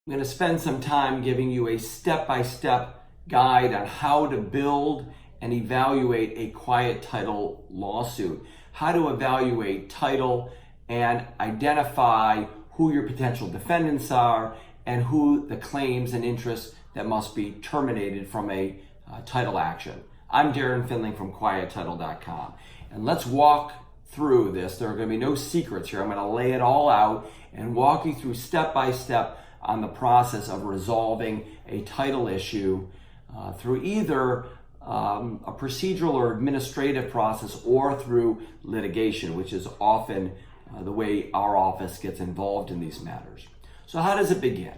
I'm going to spend some time giving you a step-by-step guide on how to build and evaluate a quiet title lawsuit, how to evaluate title and identify who your potential defendants are and who the claims and interests that must be terminated from a title action. I'm Darren Findling from QuietTitle.com, and let's walk through this. There are going to be no secrets here. I'm going to lay it all out and walk you through step by step on the process of resolving a title issue through either a procedural or administrative process or through litigation, which is often the way our office gets involved in these matters. So how does it begin?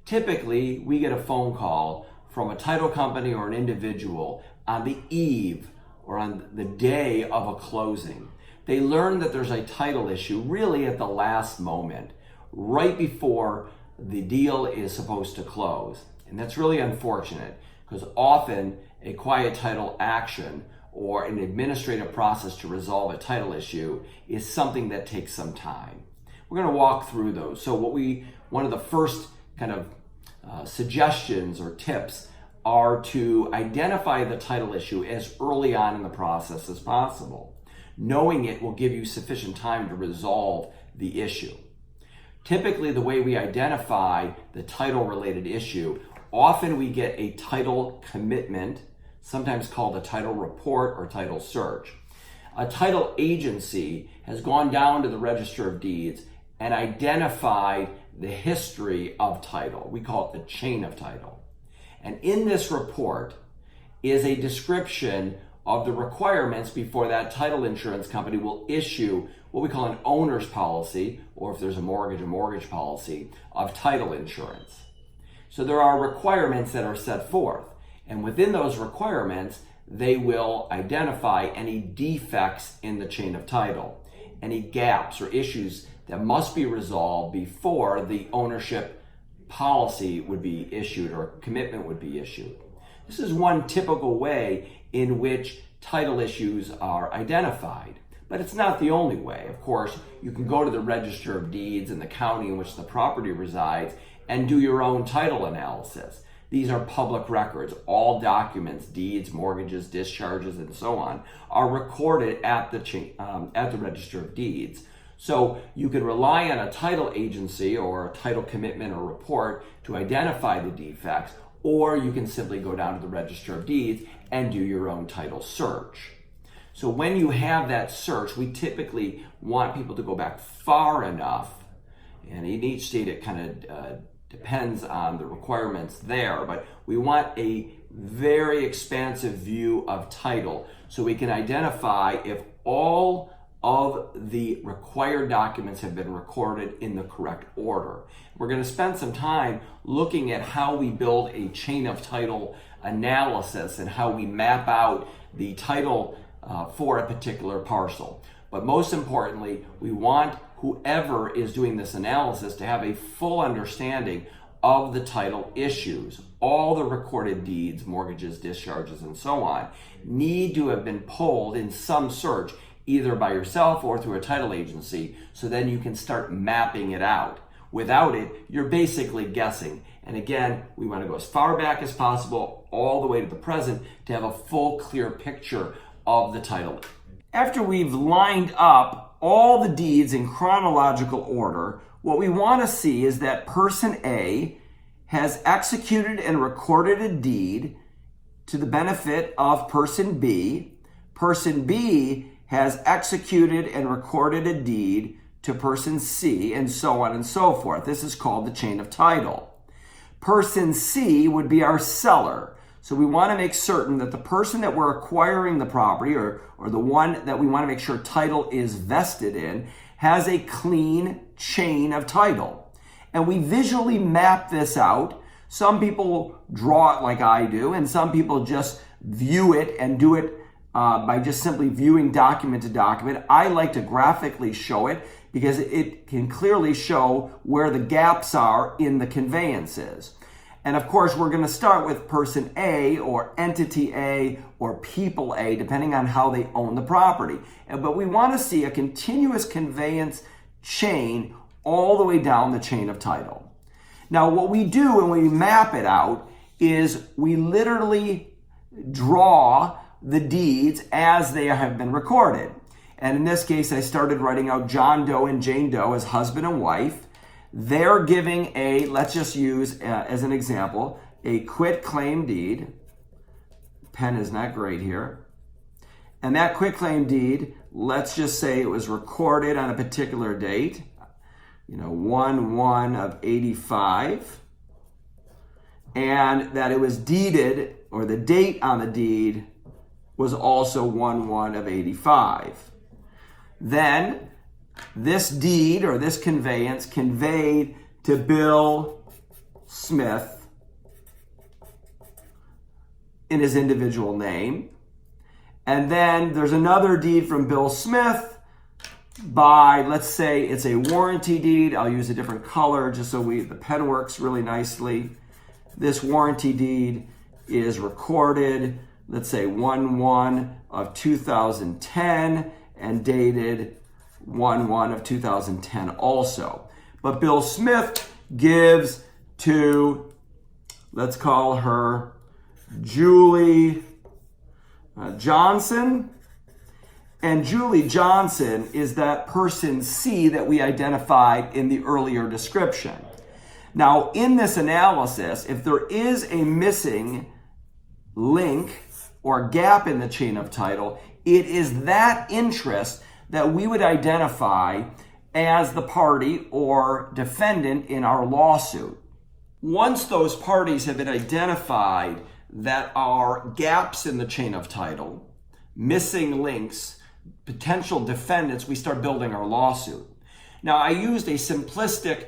Typically, we get a phone call from a title company or an individual on the eve or on the day of a closing. They learn that there's a title issue really at the last moment, right before the deal is supposed to close. And that's really unfortunate because often a quiet title action or an administrative process to resolve a title issue is something that takes some time. We're going to walk through those. So one of the first kind of suggestions or tips are to identify the title issue as early on in the process as possible. Knowing it will give you sufficient time to resolve the issue. Typically, the way we identify the title-related issue, often we get a title commitment, sometimes called a title report or title search. A title agency has gone down to the Register of Deeds and identified the history of title. We call it the chain of title. And in this report is a description of the requirements before that title insurance company will issue what we call an owner's policy, or if there's a mortgage policy, of title insurance. So there are requirements that are set forth, and within those requirements, they will identify any defects in the chain of title, any gaps or issues that must be resolved before the ownership policy would be issued or commitment would be issued. This is one typical way in which title issues are identified, but it's not the only way. Of course, you can go to the Register of Deeds in the county in which the property resides and do your own title analysis. These are public records. All documents, deeds, mortgages, discharges, and so on, are recorded at the Register of Deeds. So you can rely on a title agency or a title commitment or report to identify the defects, or you can simply go down to the Register of Deeds and do your own title search. So when you have that search, we typically want people to go back far enough, and in each state it kind of depends on the requirements there, but we want a very expansive view of title so we can identify if all of the required documents have been recorded in the correct order. We're going to spend some time looking at how we build a chain of title analysis and how we map out the title for a particular parcel. But most importantly, we want whoever is doing this analysis to have a full understanding of the title issues. All the recorded deeds, mortgages, discharges, and so on need to have been pulled in some search, either by yourself or through a title agency, so then you can start mapping it out. Without it, you're basically guessing. And again, we want to go as far back as possible, all the way to the present, to have a full, clear picture of the title. After we've lined up all the deeds in chronological order, what we want to see is that person A has executed and recorded a deed to the benefit of person B. Person B has executed and recorded a deed to person C, and so on and so forth. This is called the chain of title. Person C would be our seller. So we want to make certain that the person that we're acquiring the property or the one that we want to make sure title is vested in has a clean chain of title. And we visually map this out. Some people draw it like I do, and some people just view it and do it by just simply viewing document to document. I like to graphically show it because it can clearly show where the gaps are in the conveyances. And of course, we're going to start with person A or entity A or people A, depending on how they own the property. But we want to see a continuous conveyance chain all the way down the chain of title. Now, what we do when we map it out is we literally draw the deeds as they have been recorded. And in this case, I started writing out John Doe and Jane Doe as husband and wife. They're giving a, let's just use as an example, a quitclaim deed. Pen is not great here. And that quitclaim deed, let's just say it was recorded on a particular date, 1/1 of 85, and that it was deeded, or the date on the deed was also 1/1 of 85. Then this deed or this conveyance conveyed to Bill Smith in his individual name. And then there's another deed from Bill Smith by, let's say it's a warranty deed. I'll use a different color just so the pen works really nicely. This warranty deed is recorded, let's say 1/1 of 2010 and dated 1/1 of 2010 also. But Bill Smith gives to, let's call her Julie Johnson. And Julie Johnson is that person C that we identified in the earlier description. Now, in this analysis, if there is a missing link or gap in the chain of title, it is that interest that we would identify as the party or defendant in our lawsuit. Once those parties have been identified that are gaps in the chain of title, missing links, potential defendants, we start building our lawsuit. Now, I used a simplistic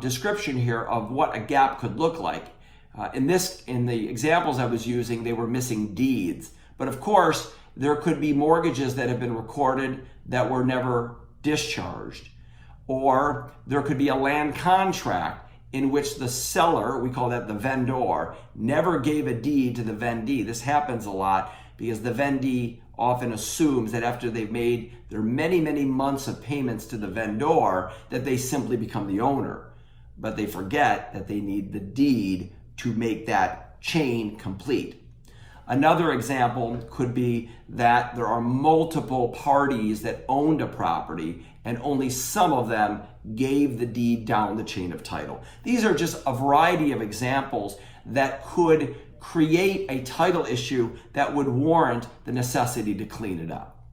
description here of what a gap could look like. In the examples I was using, they were missing deeds. But of course, there could be mortgages that have been recorded that were never discharged. Or there could be a land contract in which the seller, we call that the vendor, never gave a deed to the vendee. This happens a lot because the vendee often assumes that after they've made their many, many months of payments to the vendor, that they simply become the owner. But they forget that they need the deed to make that chain complete. Another example could be that there are multiple parties that owned a property and only some of them gave the deed down the chain of title. These are just a variety of examples that could create a title issue that would warrant the necessity to clean it up.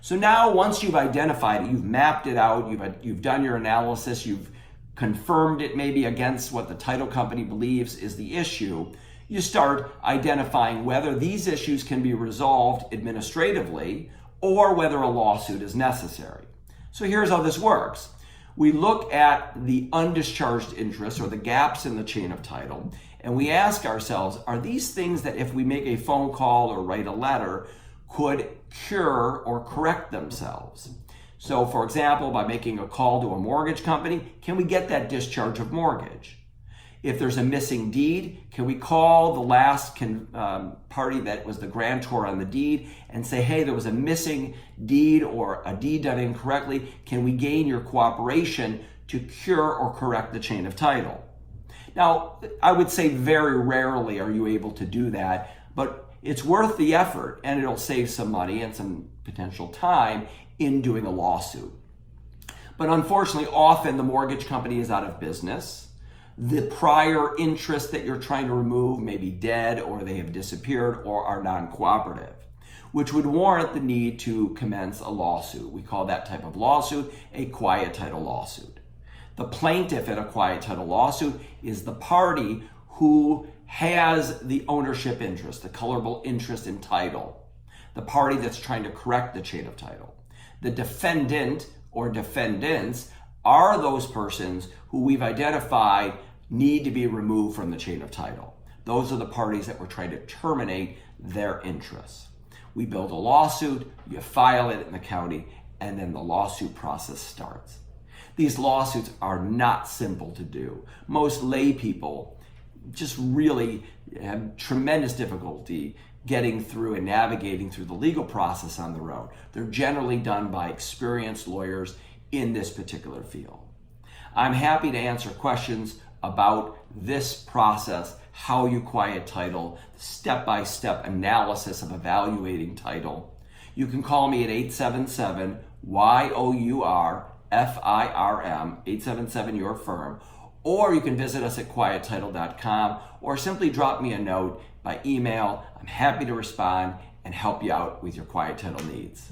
So now once you've identified it, you've mapped it out, you've done your analysis, you've confirmed it maybe against what the title company believes is the issue, you start identifying whether these issues can be resolved administratively or whether a lawsuit is necessary. So here's how this works. We look at the undischarged interest or the gaps in the chain of title, and we ask ourselves, are these things that if we make a phone call or write a letter could cure or correct themselves? So for example, by making a call to a mortgage company, can we get that discharge of mortgage? If there's a missing deed, can we call the last party that was the grantor on the deed and say, hey, there was a missing deed or a deed done incorrectly. Can we gain your cooperation to cure or correct the chain of title? Now, I would say very rarely are you able to do that, but it's worth the effort and it'll save some money and some potential time in doing a lawsuit. But unfortunately, often the mortgage company is out of business. The prior interest that you're trying to remove may be dead or they have disappeared or are non-cooperative, which would warrant the need to commence a lawsuit. We call that type of lawsuit a quiet title lawsuit. The plaintiff in a quiet title lawsuit is the party who has the ownership interest, the colorable interest in title, the party that's trying to correct the chain of title. The defendant or defendants are those persons who we've identified need to be removed from the chain of title. Those are the parties that we're trying to terminate their interests. We build a lawsuit, you file it in the county, and then the lawsuit process starts. These lawsuits are not simple to do. Most lay people just really have tremendous difficulty getting through and navigating through the legal process on their own. They're generally done by experienced lawyers in this particular field. I'm happy to answer questions about this process, how you quiet title, step-by-step analysis of evaluating title, you can call me at 877-YOUR-FIRM, 877-YOUR-FIRM, or you can visit us at quiettitle.com or simply drop me a note by email. I'm happy to respond and help you out with your quiet title needs.